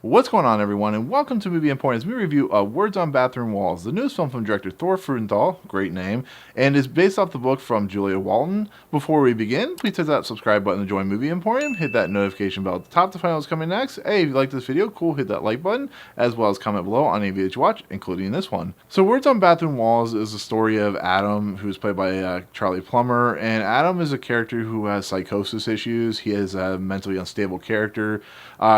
What's going on, everyone, and welcome to Movie Emporium's movie review of Words on Bathroom Walls, the newest film from director Thor Freudenthal, great name, and is based off the book from Julia Walton. Before we begin, please hit that subscribe button to join Movie Emporium, hit that notification bell at the top to find out what's coming next. Hey, if you like this video, cool, hit that like button, as well as comment below on any video you watch, including this one. So Words on Bathroom Walls is the story of Adam, who's played by Charlie Plummer, and Adam is a character who has psychosis issues. He is a mentally unstable character.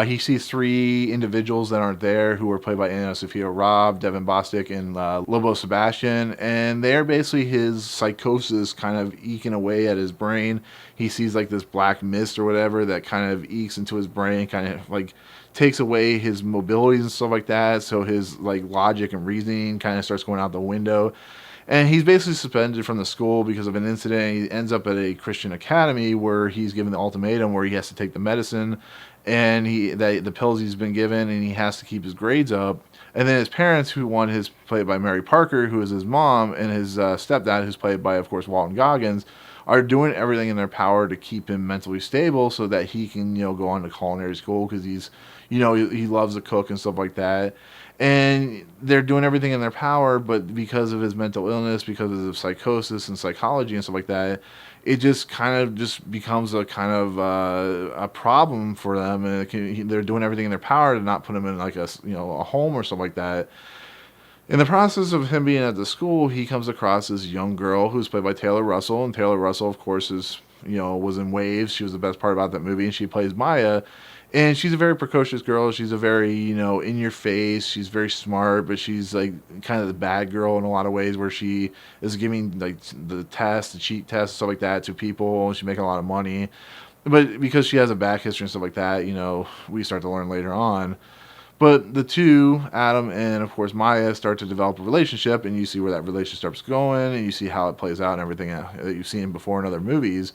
He sees three individuals that aren't there who are played by AnnaSophia, Robb, Devon, Bostick, and Lobo, Sebastian, and they're basically his psychosis kind of eking away at his brain. He sees like this black mist or whatever that kind of ekes into his brain, kind of like takes away his mobilities and stuff like that, so his like logic and reasoning kind of starts going out the window. And he's basically suspended from the school because of an incident. He ends up at a Christian academy where he's given the ultimatum where he has to take the medicine and the pills he's been given, and he has to keep his grades up. And then his parents, who one is played by Mary Parker, who is his mom, and his stepdad, who's played by, of course, Walton Goggins, are doing everything in their power to keep him mentally stable so that he can, go on to culinary school because he's, he loves to cook and stuff like that. And they're doing everything in their power, but because of his mental illness, because of his psychosis and psychology and stuff like that, it just kind of just becomes a kind of a problem for them, and they're doing everything in their power to not put him in like a home or something like that. In the process of him being at the school, he comes across this young girl who's played by Taylor Russell, and Taylor Russell, of course, is was in Waves. She was the best part about that movie, and she plays Maya. And she's a very precocious girl. She's a very, in your face. She's very smart, but she's like kind of the bad girl in a lot of ways, where she is giving like the cheat tests, stuff like that to people, and she's making a lot of money. But because she has a back history and stuff like that, we start to learn later on. But the two, Adam and of course Maya, start to develop a relationship, and you see where that relationship starts going, and you see how it plays out and everything that you've seen before in other movies.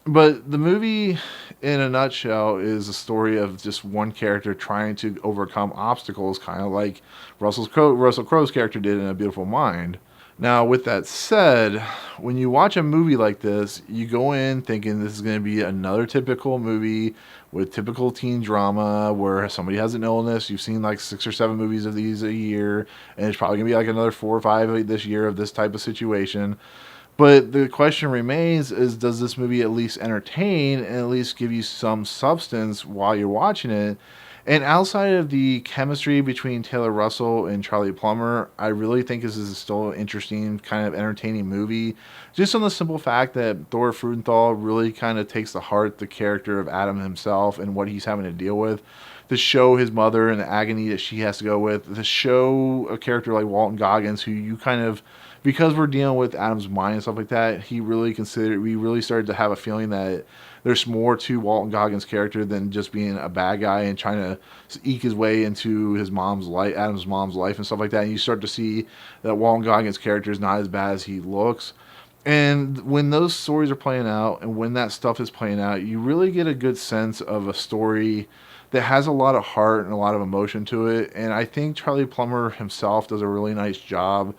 But the movie, in a nutshell, is a story of just one character trying to overcome obstacles, kind of like Russell Crowe's character did in A Beautiful Mind. Now, with that said, when you watch a movie like this, you go in thinking this is going to be another typical movie with typical teen drama where somebody has an illness. You've seen like 6 or 7 movies of these a year, and it's probably going to be like another 4 or 5 this year of this type of situation. But the question remains is, does this movie at least entertain and at least give you some substance while you're watching it? And outside of the chemistry between Taylor Russell and Charlie Plummer, I really think this is still an interesting, kind of entertaining movie. Just on the simple fact that Thor Freudenthal really kind of takes to heart the character of Adam himself and what he's having to deal with, to show his mother and the agony that she has to go with, to show a character like Walton Goggins, who you kind of, because we're dealing with Adam's mind and stuff like that, we really started to have a feeling that there's more to Walton Goggins' character than just being a bad guy and trying to eke his way into his mom's life, Adam's mom's life and stuff like that. And you start to see that Walton Goggins' character is not as bad as he looks. And when those stories are playing out and when that stuff is playing out, you really get a good sense of a story that has a lot of heart and a lot of emotion to it. And I think Charlie Plummer himself does a really nice job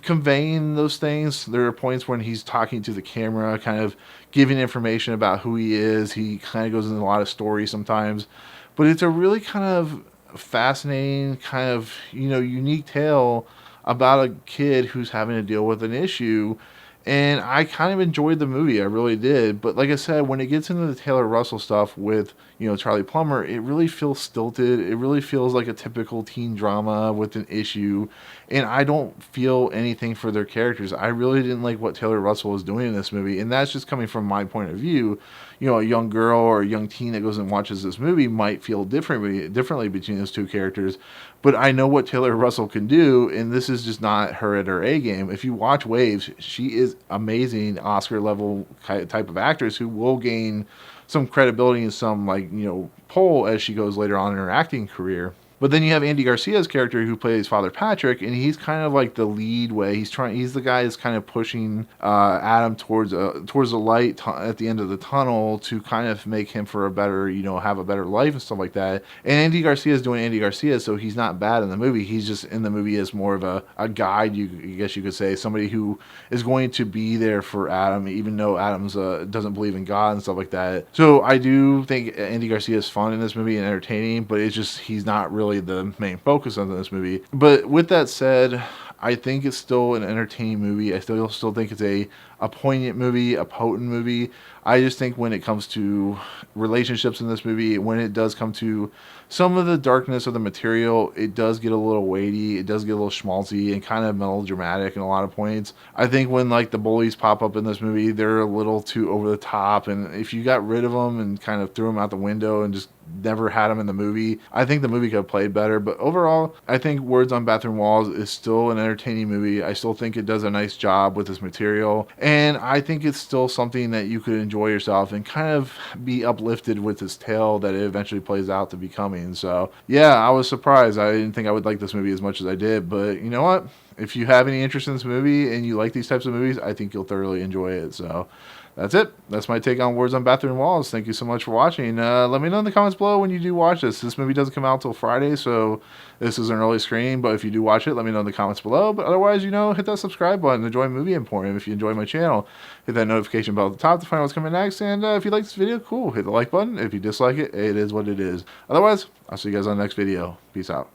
conveying those things. There are points when he's talking to the camera, kind of giving information about who he is. He kind of goes into a lot of stories sometimes, but it's a really kind of fascinating, kind of, unique tale about a kid who's having to deal with an issue. And I kind of enjoyed the movie. I really did. But like I said, when it gets into the Taylor Russell stuff with, Charlie Plummer, it really feels stilted. It really feels like a typical teen drama with an issue. And I don't feel anything for their characters. I really didn't like what Taylor Russell was doing in this movie. And that's just coming from my point of view. A young girl or a young teen that goes and watches this movie might feel differently between those two characters. But I know what Taylor Russell can do, and this is just not her at her A game. If you watch Waves, she is amazing, Oscar level type of actress who will gain some credibility and some pull as she goes later on in her acting career. But then you have Andy Garcia's character who plays Father Patrick, and he's kind of like the lead way. He's the guy that's kind of pushing Adam towards the light at the end of the tunnel to kind of make him for a better, have a better life and stuff like that. And Andy Garcia is doing Andy Garcia, so he's not bad in the movie. He's just in the movie as more of a guide, I guess you could say, somebody who is going to be there for Adam, even though Adam's doesn't believe in God and stuff like that. So I do think Andy Garcia is fun in this movie and entertaining, but it's just he's not really the main focus of this movie. But with that said, I think it's still an entertaining movie. I still think it's a poignant movie, a potent movie. I just think when it comes to relationships in this movie, when it does come to some of the darkness of the material, it does get a little weighty, it does get a little schmaltzy and kind of melodramatic in a lot of points. I think when like the bullies pop up in this movie, they're a little too over the top, and if you got rid of them and kind of threw them out the window and just never had them in the movie, I think the movie could have played better. But overall, I think Words on Bathroom Walls is still an entertaining movie. I still think it does a nice job with this material, and I think it's still something that you could enjoy yourself and kind of be uplifted with this tale that it eventually plays out to becoming. So yeah, I was surprised. I didn't think I would like this movie as much as I did, but you know what? If you have any interest in this movie and you like these types of movies, I think you'll thoroughly enjoy it. So that's it. That's my take on Words on Bathroom Walls. Thank you so much for watching. Let me know in the comments below when you do watch this. This movie doesn't come out until Friday, so this is an early screening. But if you do watch it, let me know in the comments below. But otherwise, hit that subscribe button to join Movie Emporium if you enjoy my channel. Hit that notification bell at the top to find out what's coming next. And if you like this video, cool. Hit the like button. If you dislike it, it is what it is. Otherwise, I'll see you guys on the next video. Peace out.